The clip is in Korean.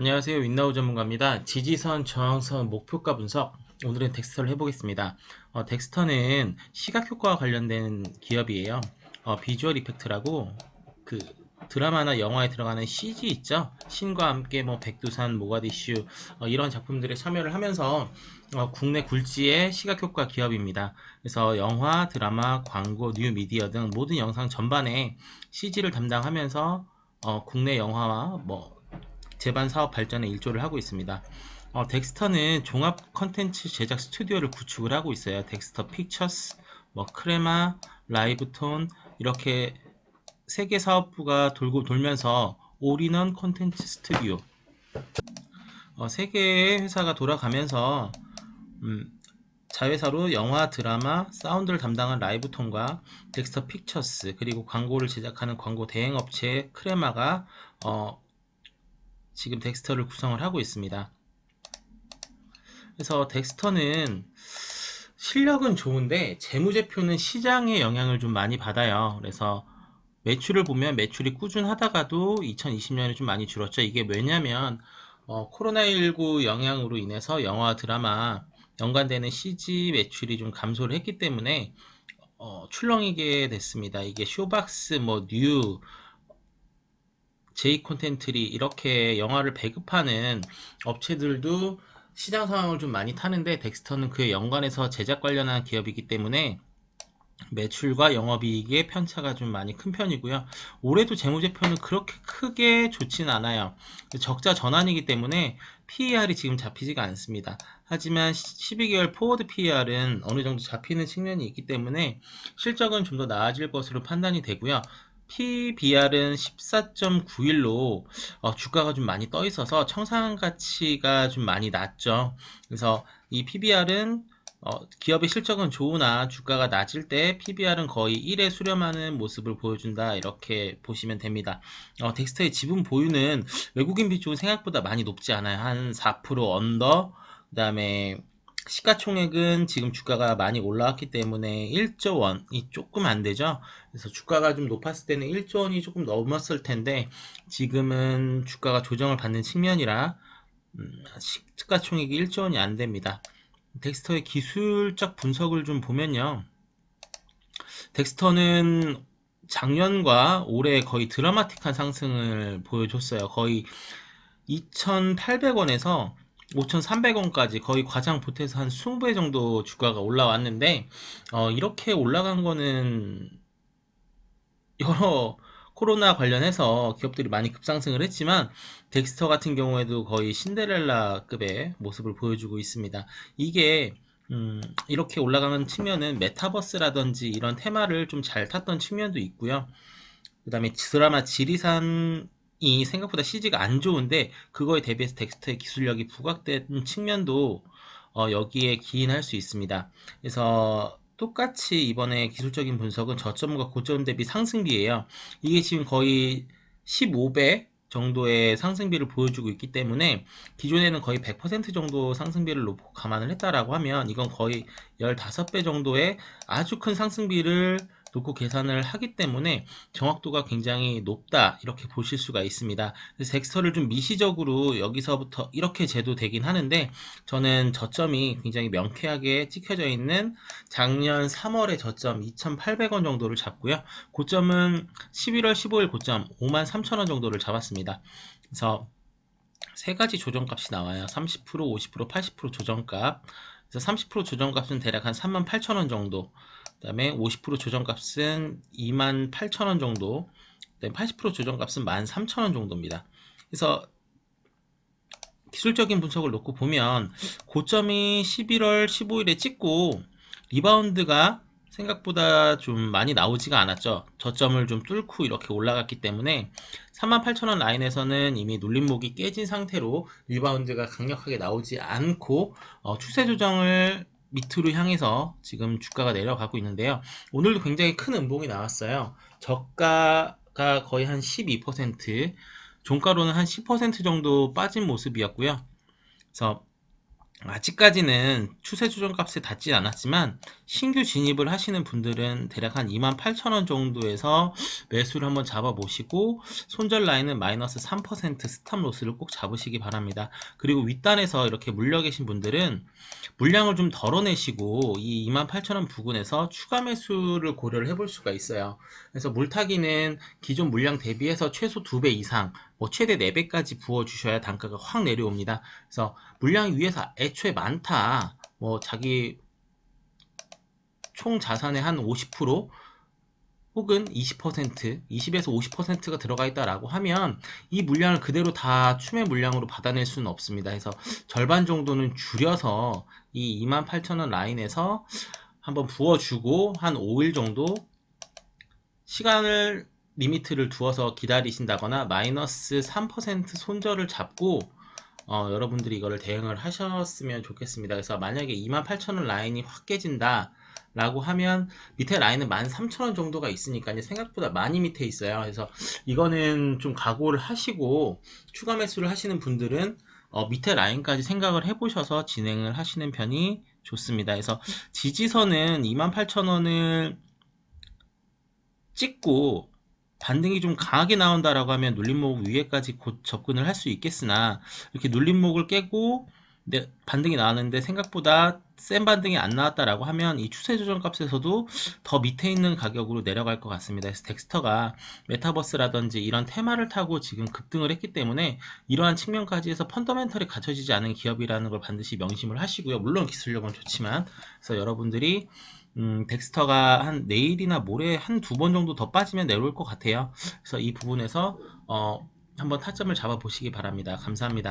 안녕하세요. 윈나우 전문가입니다. 지지선, 저항선, 목표가 분석. 오늘은 덱스터를 해보겠습니다. 덱스터는 시각효과와 관련된 기업이에요. 비주얼 이펙트라고 그 드라마나 영화에 들어가는 CG 있죠? 신과 함께 뭐 백두산, 모가디슈 이런 작품들에 참여를 하면서 국내 굴지의 시각효과 기업입니다. 그래서 영화, 드라마, 광고, 뉴미디어 등 모든 영상 전반에 CG를 담당하면서 국내 영화와 뭐 제반 사업 발전에 일조를 하고 있습니다. 덱스터는 종합 컨텐츠 제작 스튜디오를 구축을 하고 있어요. 덱스터 픽처스, 뭐 크레마, 라이브톤 이렇게 세 개 사업부가 돌고 돌면서 올인원 콘텐츠 스튜디오 세 개의 회사가 돌아가면서 음, 자회사로 영화, 드라마, 사운드를 담당한 라이브톤과 덱스터 픽처스 그리고 광고를 제작하는 광고 대행업체 크레마가 지금 덱스터를 구성을 하고 있습니다. 그래서 덱스터는 실력은 좋은데 재무제표는 시장의 영향을 좀 많이 받아요. 그래서 매출을 보면 매출이 꾸준하다가도 2020년에 좀 많이 줄었죠. 이게 왜냐면 코로나19 영향으로 인해서 영화, 드라마 연관되는 CG 매출이 좀 감소를 했기 때문에 출렁이게 됐습니다. 이게 쇼박스, 뭐 뉴, 제이 콘텐트리 이렇게 영화를 배급하는 업체들도 시장 상황을 좀 많이 타는데 덱스터는 그에 연관해서 제작 관련한 기업이기 때문에 매출과 영업이익의 편차가 좀 많이 큰 편이고요. 올해도 재무제표는 그렇게 크게 좋지는 않아요. 적자 전환이기 때문에 PER이 지금 잡히지가 않습니다. 하지만 12개월 포워드 PER은 어느 정도 잡히는 측면이 있기 때문에 실적은 좀 더 나아질 것으로 판단이 되고요. PBR은 14.91로 주가가 좀 많이 떠 있어서 청산 가치가 좀 많이 낮죠. 그래서 이 PBR은 기업의 실적은 좋으나 주가가 낮을 때 PBR은 거의 1에 수렴하는 모습을 보여준다 이렇게 보시면 됩니다. 덱스터의 지분 보유는 외국인 비중은 생각보다 많이 높지 않아요. 한 4% 언더. 그 다음에 시가총액은 지금 주가가 많이 올라왔기 때문에 1조 원이 조금 안 되죠. 그래서 주가가 좀 높았을 때는 1조 원이 조금 넘었을 텐데 지금은 주가가 조정을 받는 측면이라 시가총액이 1조 원이 안 됩니다. 덱스터의 기술적 분석을 좀 보면요. 덱스터는 작년과 올해 거의 드라마틱한 상승을 보여줬어요. 거의 2,800원에서 5,300원까지 거의 과장 보태서 한 20배 정도 주가가 올라왔는데 이렇게 올라간 거는 여러 코로나 관련해서 기업들이 많이 급상승을 했지만 덱스터 같은 경우에도 거의 신데렐라급의 모습을 보여주고 있습니다. 이게 이렇게 올라가는 측면은 메타버스라든지 이런 테마를 좀 잘 탔던 측면도 있고요. 그 다음에 드라마 지리산이 생각보다 CG가 안 좋은데 그거에 대비해서 덱스터의 기술력이 부각된 측면도 여기에 기인할 수 있습니다. 그래서 똑같이 이번에 기술적인 분석은 저점과 고점 대비 상승비예요. 이게 지금 거의 15배 정도의 상승비를 보여주고 있기 때문에 기존에는 거의 100% 정도 상승비를 놓고 감안을 했다라고 하면 이건 거의 15배 정도의 아주 큰 상승비를 놓고 계산을 하기 때문에 정확도가 굉장히 높다 이렇게 보실 수가 있습니다. 그래서 덱스터를 좀 미시적으로 여기서부터 이렇게 재도 되긴 하는데 저는 저점이 굉장히 명쾌하게 찍혀져 있는 작년 3월의 저점 2,800원 정도를 잡고요. 고점은 11월 15일 고점 53,000원 정도를 잡았습니다. 그래서 세 가지 조정값이 나와요. 30%, 50%, 80% 조정값. 그래서 30% 조정값은 대략 한 38,000원 정도. 그다음에 50% 조정값은 28,000원 정도. 그다음에 80% 조정값은 13,000원 정도입니다. 그래서 기술적인 분석을 놓고 보면 고점이 11월 15일에 찍고 리바운드가 생각보다 좀 많이 나오지가 않았죠. 저점을 좀 뚫고 이렇게 올라갔기 때문에 38,000원 라인에서는 이미 눌림목이 깨진 상태로 리바운드가 강력하게 나오지 않고 추세 조정을 밑으로 향해서 지금 주가가 내려가고 있는데요. 오늘도 굉장히 큰 음봉이 나왔어요. 저가가 거의 한 12%, 종가로는 한 10% 정도 빠진 모습이었고요. 그래서 아직까지는 추세 조정 값에 닿진 않았지만 신규 진입을 하시는 분들은 대략 한 28,000원 정도에서 매수를 한번 잡아 보시고 손절 라인은 마이너스 3% 스탑 로스를 꼭 잡으시기 바랍니다. 그리고 윗단에서 이렇게 물려 계신 분들은 물량을 좀 덜어내시고 이 28,000원 부근에서 추가 매수를 고려를 해볼 수가 있어요. 그래서 물타기는 기존 물량 대비해서 최소 2배 이상, 뭐 최대 4배까지 부어주셔야 단가가 확 내려옵니다. 그래서 물량이 위에서 애초에 많다, 뭐 자기 총 자산의 한 50% 혹은 20%, 20에서 50%가 들어가 있다라고 하면 이 물량을 그대로 다 추매 물량으로 받아낼 수는 없습니다. 그래서 절반 정도는 줄여서 이 28,000원 라인에서 한번 부어주고 한 5일 정도 시간을 리미트를 두어서 기다리신다거나 마이너스 3% 손절을 잡고 여러분들이 이거를 대응을 하셨으면 좋겠습니다. 그래서 만약에 28,000원 라인이 확 깨진다 라고 하면 밑에 라인은 13,000원 정도가 있으니까 생각보다 많이 밑에 있어요. 그래서 이거는 좀 각오를 하시고 추가 매수를 하시는 분들은 밑에 라인까지 생각을 해보셔서 진행을 하시는 편이 좋습니다. 그래서 지지선은 28,000원을 찍고 반등이 좀 강하게 나온다라고 하면 눌림목 위에까지 곧 접근을 할 수 있겠으나 이렇게 눌림목을 깨고 반등이 나왔는데 생각보다 센 반등이 안 나왔다라고 하면 이 추세 조정 값에서도 더 밑에 있는 가격으로 내려갈 것 같습니다. 그래서 덱스터가 메타버스라든지 이런 테마를 타고 지금 급등을 했기 때문에 이러한 측면까지 해서 펀더멘털이 갖춰지지 않은 기업이라는 걸 반드시 명심을 하시고요. 물론 기술력은 좋지만, 그래서 여러분들이 덱스터가 한 내일이나 모레 한 두 번 정도 더 빠지면 내려올 것 같아요. 그래서 이 부분에서 한번 타점을 잡아 보시기 바랍니다. 감사합니다.